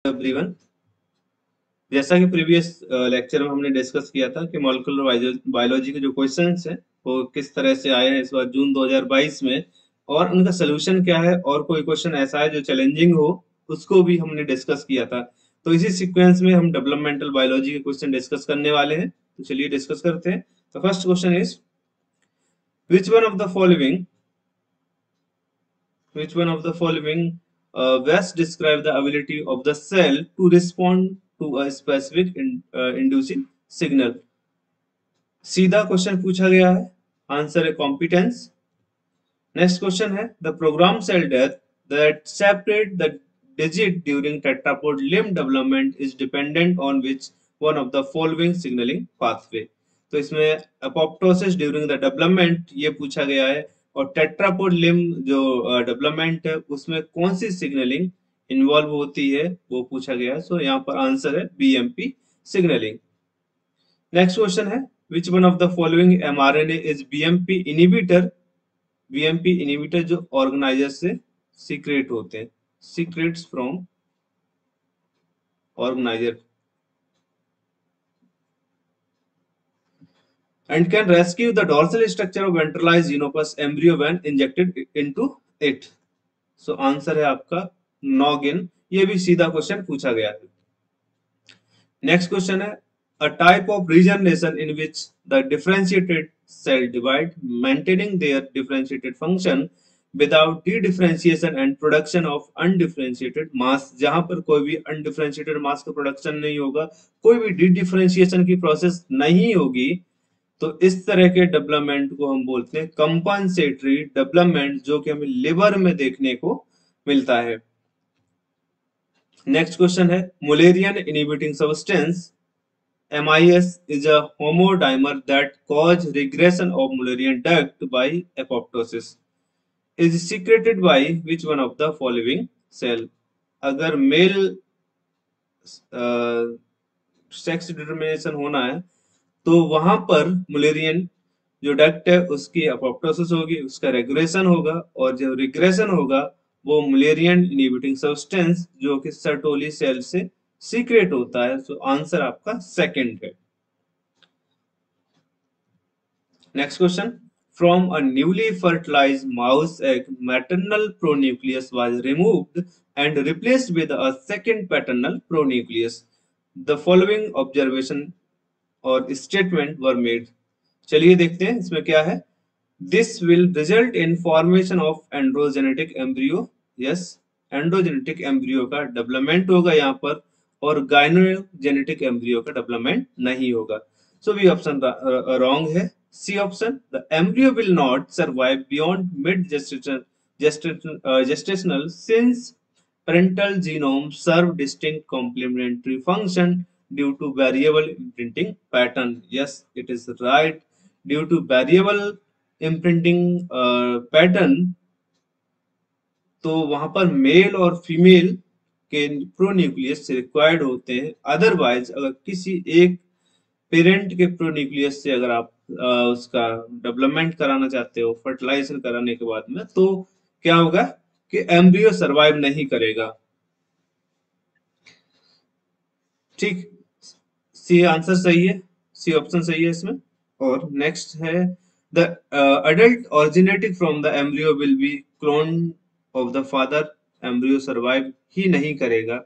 Everyone, जैसा कि previous lecture में हमने डिस्कस किया था कि मॉलिक्यूलर बायोलॉजी के जो क्वेश्चंस हैं वो किस तरह से आए हैं इस बार जून 2022 में और उनका सोल्यूशन क्या है और कोई क्वेश्चन ऐसा है जो चैलेंजिंग हो उसको भी हमने डिस्कस किया था। तो इसी सीक्वेंस में हम डेवलपमेंटल बायोलॉजी के क्वेश्चन डिस्कस करने वाले हैं। तो चलिए डिस्कस करते हैं। तो first question is which one of the following Which one of the following best describe the ability of the cell to respond to a specific inducing signal? सीधा क्वेश्चन पूछा गया है, आंसर है कॉम्पिटेंस। नेक्स्ट क्वेश्चन है the program cell death that separate the digit during tetrapod limb development is dependent on which one of the following signaling pathway? तो इसमें apoptosis during the development ये पूछा गया है और टेट्रापोड लिम्ब जो development है उसमें कौन सी सिग्नलिंग इन्वॉल्व होती है वो पूछा गया है। सो यहाँ पर आंसर है बीएमपी सिग्नलिंग। नेक्स्ट क्वेश्चन है which one of the following mRNA is BMP inhibitor? BMP inhibitor जो ऑर्गेनाइजर से सीक्रेट होते हैं, secrets from organiser and can rescue the dorsal structure of ventralized xenopus embryo when injected into it. So answer है आपका noggin. ये भी सीधा question पूछा गया है। नेक्स्ट क्वेश्चन है a type of regeneration in which the differentiated cell divide maintaining their differentiated function without de-differentiation and production of undifferentiated mass। जहां पर कोई भी undifferentiated mass का प्रोडक्शन नहीं होगा, कोई भी de-differentiation की प्रोसेस नहीं होगी, तो इस तरह के डेवलपमेंट को हम बोलते हैं कंपनसेटरी डेवलपमेंट, जो कि हमें लिवर में देखने को मिलता है। नेक्स्ट क्वेश्चन है Mullerian inhibiting substance MIS is a homodimer that cause regression of Mullerian duct by apoptosis is secreted by which one of the following cell? अगर मेल सेक्स डिटरमिनेशन होना है तो वहां पर मुलेरियन जो डक्ट है उसकी अपोप्टोसिस होगी, उसका रेगुलेशन होगा और जो रिग्रेशन होगा वो मुलेरियन इनहिबिटिंग सब्सटेंस जो कि सर्टोली सेल से सीक्रेट होता है। सो आंसर आपका सेकंड है। Next question from a newly fertilized mouse egg maternal pronucleus was removed and replaced with a second paternal pronucleus. The following observation और statement were made. चलिए देखते हैं इसमें क्या है। This will result in formation of androgenetic embryo. Yes, androgenetic embryo का development होगा यहाँ पर और गायनोजेनेटिक एम्ब्रियो का डेवलपमेंट नहीं होगा। सो बी ऑप्शन रॉन्ग है। C option the embryo will not survive beyond mid gestational since parental genome serve distinct complementary function due to variable imprinting pattern. Yes, it is right. Due to variable imprinting pattern, तो वहां पर mail और female के pronucleus required होते हैं। Otherwise अगर किसी एक पेरेंट के प्रोन्यूक्लियस से अगर आप उसका डेवलपमेंट कराना चाहते हो फर्टिलाइजेशन कराने के बाद में, तो क्या होगा कि एम्ब्रियो सरवाइव नहीं करेगा। ठीक, सी आंसर सही है, सी ऑप्शन सही है इसमें। और नेक्स्ट है the adult originating from the embryo will be clone of the father. Embryo survive ही नहीं करेगा।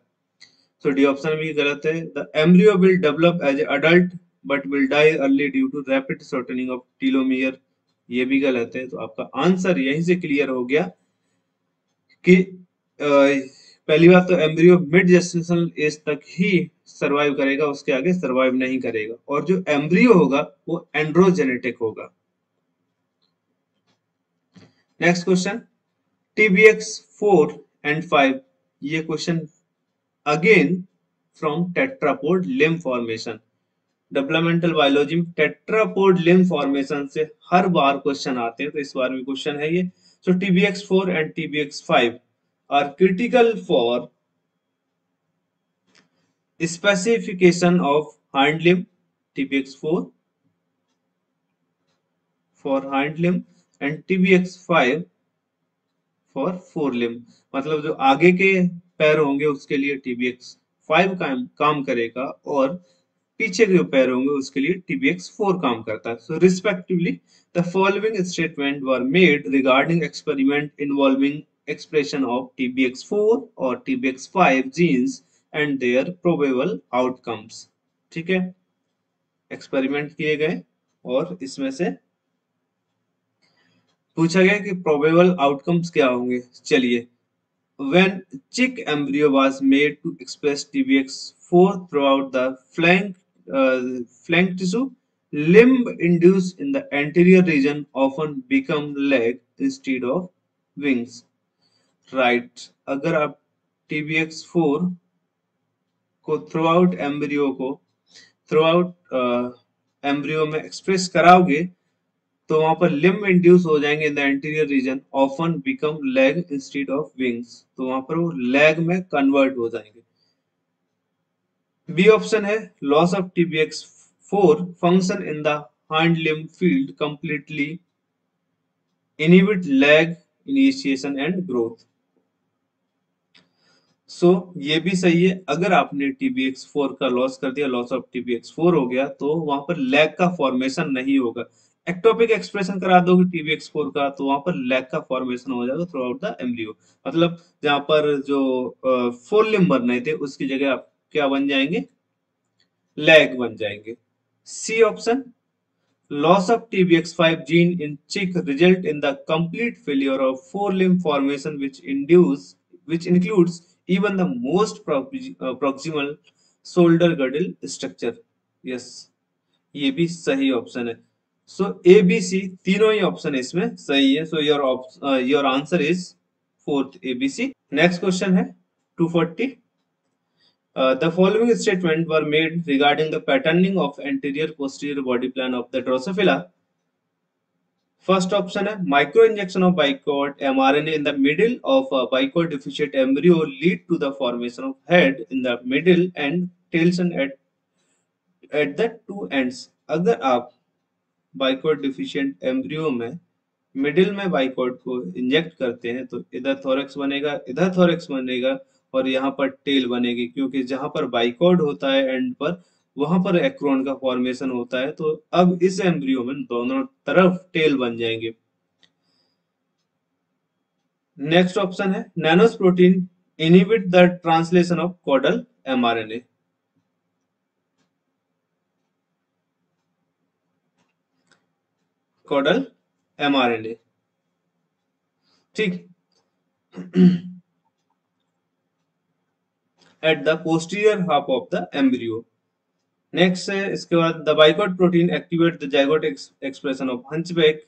सो डी ऑप्शन भी गलत है। The embryo will develop as adult but will die early due to rapid shortening of telomere. ये भी गलत है। तो आपका आंसर यहीं से क्लियर हो गया कि पहली बात तो एम्ब्रियो मिड जेस्टेशनल एज तक ही सरवाइव करेगा, उसके आगे सरवाइव नहीं करेगा। और जो एम्ब्रियो होगा वो एंड्रोजेनेटिक होगा। नेक्स्ट क्वेश्चन TBX4 and 5, ये question again from tetrapod limb formation. Developmental biology में टेट्रापोड लिम्ब फॉर्मेशन से हर बार क्वेश्चन आते हैं, तो इस बार भी क्वेश्चन है ये। सो TBX4 and TBX5 are critical for specification of hind limb। TBX4 for hind limb and TBX5 for forelimb। मतलब जो आगे के पैर होंगे उसके लिए TBX 5 काम करेगा और पीछे के जो पैर होंगे उसके लिए TBX4 काम करता है. So respectively, the following statement were made regarding experiment involving expression of TBX4 or TBX5 genes and their probable outcomes. ठीक है, एक्सपेरिमेंट किए गए और इसमें से पूछा गया कि प्रोबेबल आउटकम्स क्या होंगे. चलिए, when chick embryo was made to express TBX4 throughout the flank tissue, limb induced in the anterior region often become leg instead of wings. Right. अगर आप TBX4 को थ्रू आउट एम्ब्रियो में express कराओगे तो वहां पर लिम्ब इंड्यूस हो जाएंगे in the anterior region, often become leg instead of wings, तो वहां पर वो लेग में कन्वर्ट हो जाएंगे. बी ऑप्शन है loss of TBX4 function in the hind limb field completely inhibit leg initiation and growth. So ये भी सही है. अगर आपने TBX4 का लॉस कर दिया, लॉस ऑफ TBX4 हो गया, तो वहां पर लैग का फॉर्मेशन नहीं होगा. एक्टोपिक एक्सप्रेशन करा दोगे TBX4 का तो वहां पर लैग का फॉर्मेशन हो जाएगा थ्रू आउट द एम्ब्रियो. मतलब जहां पर जो फोर लिम्ब बन रहे थे उसकी जगह आप क्या बन जाएंगे, लैग बन जाएंगे. C option, loss of TBX5 gene in chick result in the complete failure of forelimb formation which includes even the most proximal shoulder girdle structure. Yes, ये भी सही ऑप्शन है. सो ए बी सी तीनों ही option इसमें सही है. So your answer is fourth ABC. Next question है 240. The following statements were made regarding the patterning of anterior-posterior body plan of the Drosophila. First option है microinjection of bicod mRNA in the middle of a bicod deficient embryo lead to the formation of head in the middle and tailson at the two ends. अगर आप बाइकॉड deficient embryo में middle में बाइकॉड को inject करते हैं तो इधर thorax बनेगा, इधर थोरैक्स बनेगा और यहाँ पर टेल बनेगी, क्योंकि जहां पर बाइकॉड होता है एंड पर वहां पर एक्रोन का फॉर्मेशन होता है. तो अब इस एम्ब्रियो में दोनों तरफ टेल बन जाएंगे. नेक्स्ट ऑप्शन है nanos protein inhibit the translation of caudal mRNA. Caudal mRNA, ठीक, at the posterior half of the embryo. Next है इसके बाद the bicoid protein activate the zygote expression of hunchback.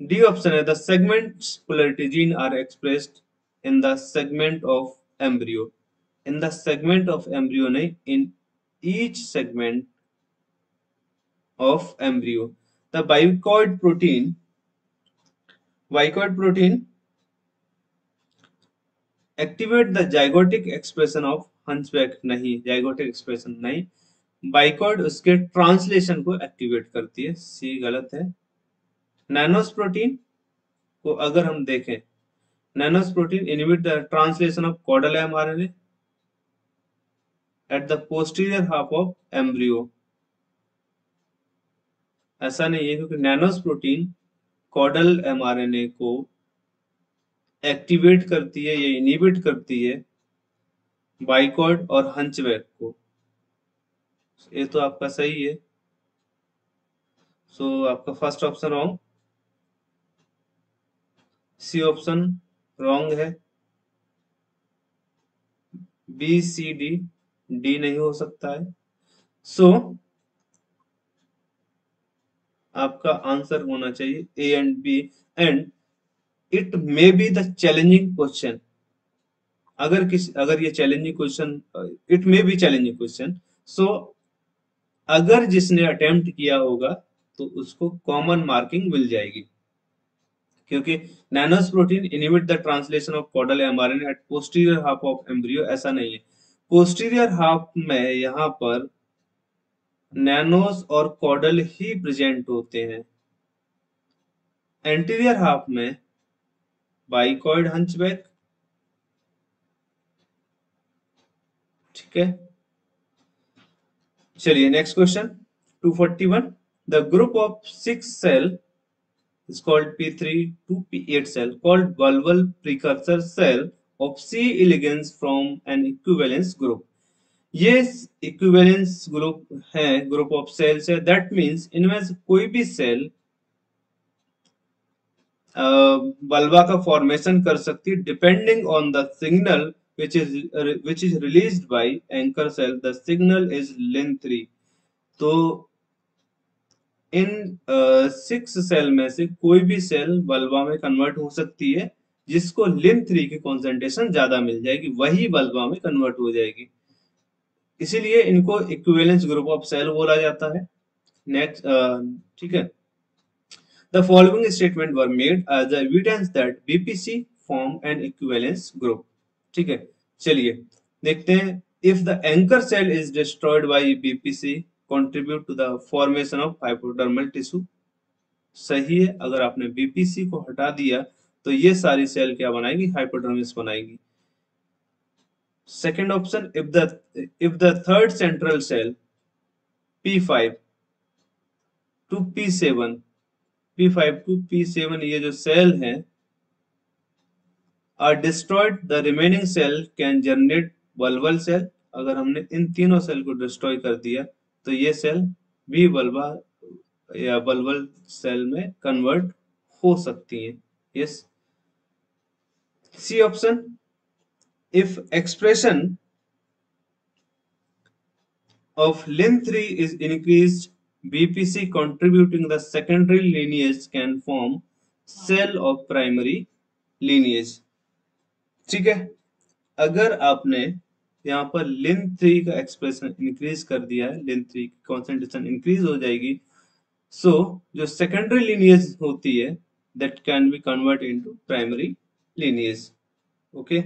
D option है the segments polarity gene are expressed in the segment of embryo. In the segment of embryo नहीं, in each segment of embryo. The bicoid protein activate the zygotic expression of hunchback. नहीं, zygotic expression नहीं, बाइकॉड उसके translation को activate करती है. सी गलत है. Nanos protein को अगर हम देखें, nanos protein inhibit the translation of caudal mRNA at the posterior half of embryo. ऐसा नहीं है, क्योंकि नैनोस प्रोटीन कॉडल mRNA को एक्टिवेट करती है या इनहिबिट करती है बाइकॉड और हंचबैक को. ये तो आपका सही है. सो आपका first option wrong, C option wrong है. बी सी डी, डी नहीं हो सकता है. सो आपका आंसर होना चाहिए A and B. And it may be the challenging question. अगर ये challenging question, it may be challenging question. So अगर जिसने अटेम्प्ट किया होगा तो उसको कॉमन मार्किंग मिल जाएगी, क्योंकि nanos protein inhibit the translation of caudal mRNA at posterior half of embryo. ऐसा नहीं है. पोस्टीरियर हाफ में यहाँ पर नैनोस और कॉडल ही प्रेजेंट होते हैं. एंटीरियर हाफ में बाइकॉइड हंचबैक ठीक है, चलिए next question 241। The group of 6 cell is called P3 to P8 cell called bulbal precursor cell of C. elegans from an equivalence group. ये इक्विवेलेंस ग्रुप है, group of sales है, that means इनमें से कोई भी सेल बल्बा का formation कर सकती है depending on the signal which is released by anchor cell. The signal is lin3. तो इन 6 सेल में से कोई भी सेल बल्बा में कन्वर्ट हो सकती है जिसको lin3 की कॉन्सेंट्रेशन ज्यादा मिल जाएगी, वही बल्बा में कन्वर्ट हो जाएगी, इसीलिए इनको इक्विवेलेंस ग्रुप ऑफ सेल बोला जाता है। नेक्स्ट, ठीक है, the following statement were made as evidence that BPC form an equivalence group. ठीक है, चलिए देखते हैं। If the anchor cell is destroyed by BPC contribute to the formation of hypodermal tissue. सही है, अगर आपने बीपीसी को हटा दिया तो ये सारी सेल क्या बनाएगी, हाइपोडर्मिस बनाएगी। Second option, if the third central cell P5 to P7, P5 to P7 ये जो सेल हैं are destroyed, the remaining cell can generate bulbal cell। अगर हमने इन तीनों सेल को डिस्ट्रॉय कर दिया तो ये सेल भी बल्बा या बल्बल सेल में कन्वर्ट हो सकती हैं। Yes, C option, if expression of lin3 is increased, BPC contributing the secondary lineage can form cell of primary lineage। ठीक है, अगर आपने यहाँ पर lin3 का एक्सप्रेशन इंक्रीज कर दिया है, lin3 की कॉन्सेंट्रेशन इंक्रीज हो जाएगी, सो जो सेकेंडरी lineage होती है that can be converted into primary lineage। Okay,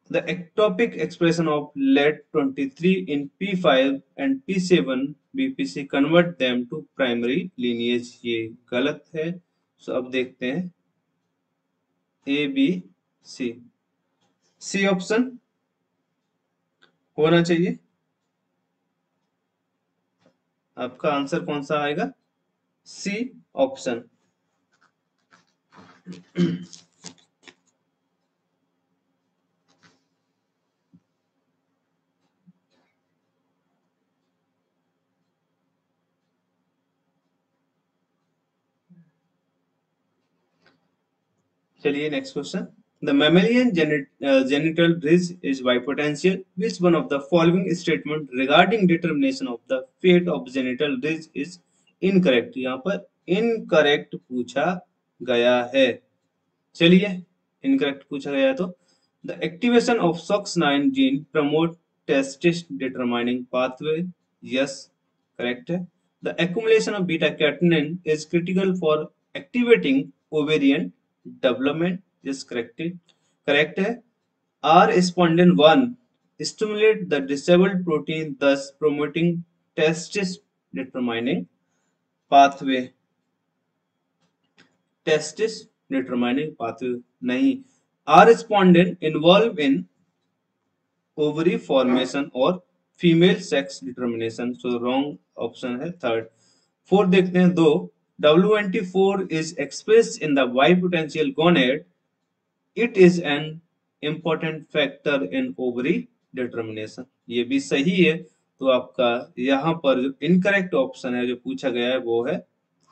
the ectopic expression of lead-23 in P5 and P7 BPC convert them to primary lineage। ये गलत है, सो अब देखते हैं A B C. C option होना चाहिए, आपका आंसर कौन सा आएगा, सी ऑप्शन। चलिए next question. The mammalian genital ridge is bipotential. Which one of the following statement regarding determination of the fate of genital ridge is incorrect? यहाँ पर incorrect पूछा गया है। चलिए incorrect पूछा गया तो the activation of SOX9 gene promote testis determining pathway. Yes, correct है। The accumulation of beta catenin is critical for activating ovarian development। Yes, correct है। R spondin 1 stimulate the disabled protein, thus promoting testis determining pathway। testis determining pathway नहीं, R spondin involve in ovary formation और female sex determination, so wrong option है third. Fourth देखते हैं, दो W94 is expressed in the bipotential gonad, it is an important factor in ovary determination। ये भी सही है, तो आपका यहाँ पर जो इनकरेक्ट ऑप्शन है जो पूछा गया है वो है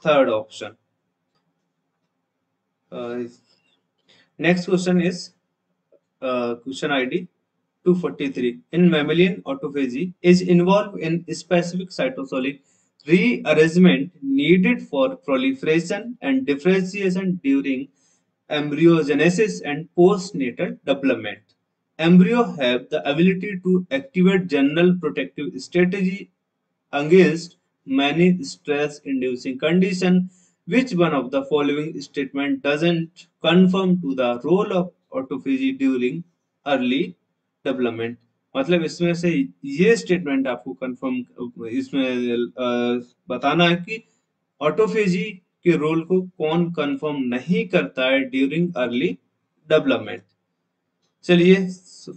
third option. Next question is question ID 243। in mammalian autophagy is involved in specific cytosolic rearrangement needed for proliferation and differentiation during embryogenesis and postnatal development. Embryo have the ability to activate general protective strategy against many stress-inducing conditions. Which one of the following statement doesn't conform to the role of autophagy during early development? मतलब इसमें से ये statement आपको confirm इसमें बताना है कि autophagy के रोल को कौन कंफर्म नहीं करता है ड्यूरिंग अर्ली डेवलपमेंट। चलिए,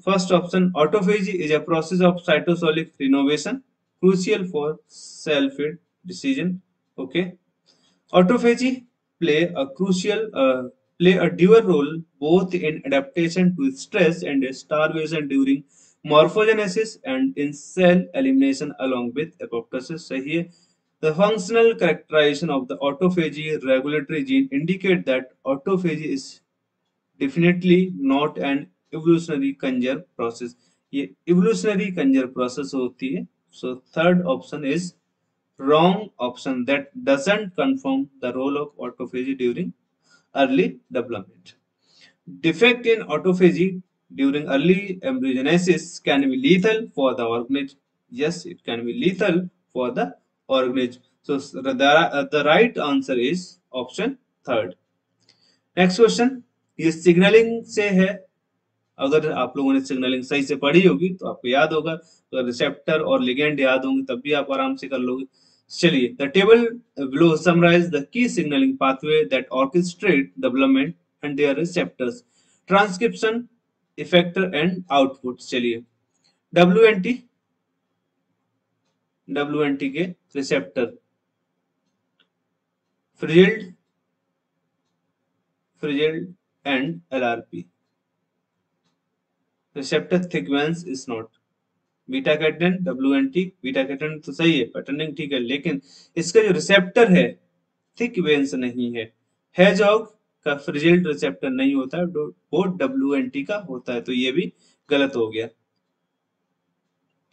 first option, autophagy is a process of cytosolic renovation crucial for sale feed decision. Okay. Autophagy play a crucial play a dual role both in adaptation to stress and starvation during morphogenesis and in cell elimination along with apoptosis. सही है. The functional characterization of the autophagy regulatory gene indicate that autophagy is definitely not an evolutionary conserve process. ये evolutionary conserve process होती है. So third option is wrong option, that doesn't confirm the role of autophagy during early development. Defect in autophagy during early embryogenesis can be lethal for the organism. Yes, it can be lethal for the organism. So the right answer is option third. Next question, ये signalling से है. अगर आप लोगों ने signalling सही से पढ़ी होगी तो आपको याद होगा, तो रिसेप्टर और लिगेंड याद होंगे तब भी आप आराम से कर लोगे. चलिए, the table below summarize the key signaling pathway that orchestrate development and their receptors, transcription, effector and output. चलिए, डब्ल्यू एन टी के receptor, frizzled and LRP. Receptor sequence is not. Beta catenin, WNT, beta catenin तो सही है, patterning ठीक है, लेकिन इसका जो रिसेप्टर है थिक वेन्स नहीं है. हेजहॉग का फ्रिजिल्ड रिसेप्टर नहीं होता है, वो WNT का होता है, तो ये भी गलत हो गया.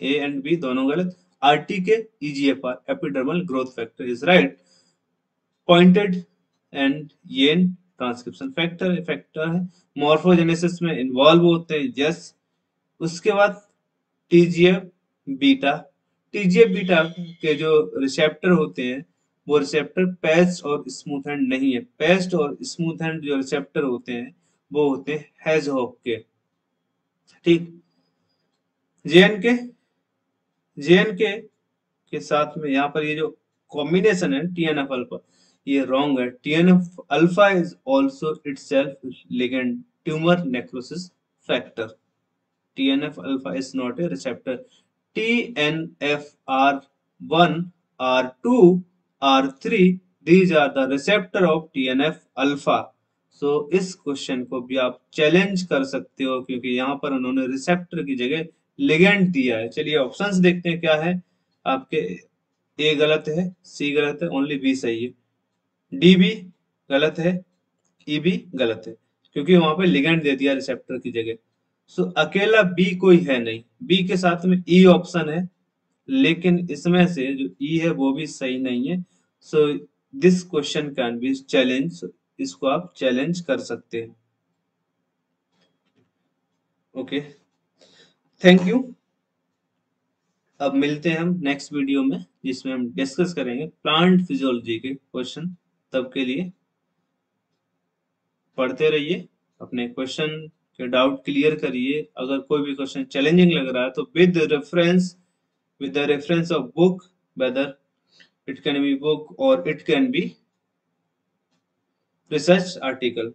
ए एंड बी दोनों गलत. RT के EGFR epidermal growth factor is right. Pointed and yen transcription factor factor है, मॉर्फोजेनेसिस में इन्वॉल्व होते हैं. यस. उसके बाद TGF बीटा. TGF बीटा के जो रिसेप्टर होते हैं वो रिसेप्टर पेस्ट और स्मूथ हैंड नहीं है. पेस्ट और स्मूथ हैंड जो रिसेप्टर होते हैं वो होते हैं हेजहॉग के. ठीक. JNK के साथ में यहाँ पर ये जो कॉम्बिनेशन है TNF अल्फा, ये रॉन्ग है. TNF alpha is also itself ligand tumour necrosis factor. TNF alpha is not a receptor. TNFR1, R2, R3, these are the receptor of TNF alpha. So इस क्वेश्चन को भी आप challenge कर सकते हो क्योंकि यहाँ पर उन्होंने रिसेप्टर की जगह लिगेंड दिया है. चलिए ऑप्शंस देखते हैं क्या है आपके. ए गलत है, सी गलत है, ओनली बी सही है. डी भी गलत है, ई भी गलत है क्योंकि वहां पे लिगेंड दे दिया रिसेप्टर की जगह. सो अकेला बी कोई है नहीं. बी के साथ में ई ऑप्शन है, लेकिन इसमें से जो ई है वो भी सही नहीं है. So this question can be challenge. इसको आप चैलेंज कर सकते हैं. Okay, thank you. अब मिलते हैं हम नेक्स्ट वीडियो में जिसमें हम डिस्कस करेंगे प्लांट फिजियोलॉजी के क्वेश्चन. तब के लिए पढ़ते रहिए, अपने क्वेश्चन के डाउट क्लियर करिए. अगर कोई भी क्वेश्चन चैलेंजिंग लग रहा है तो with the reference of book, whether it can be book और it can be research article.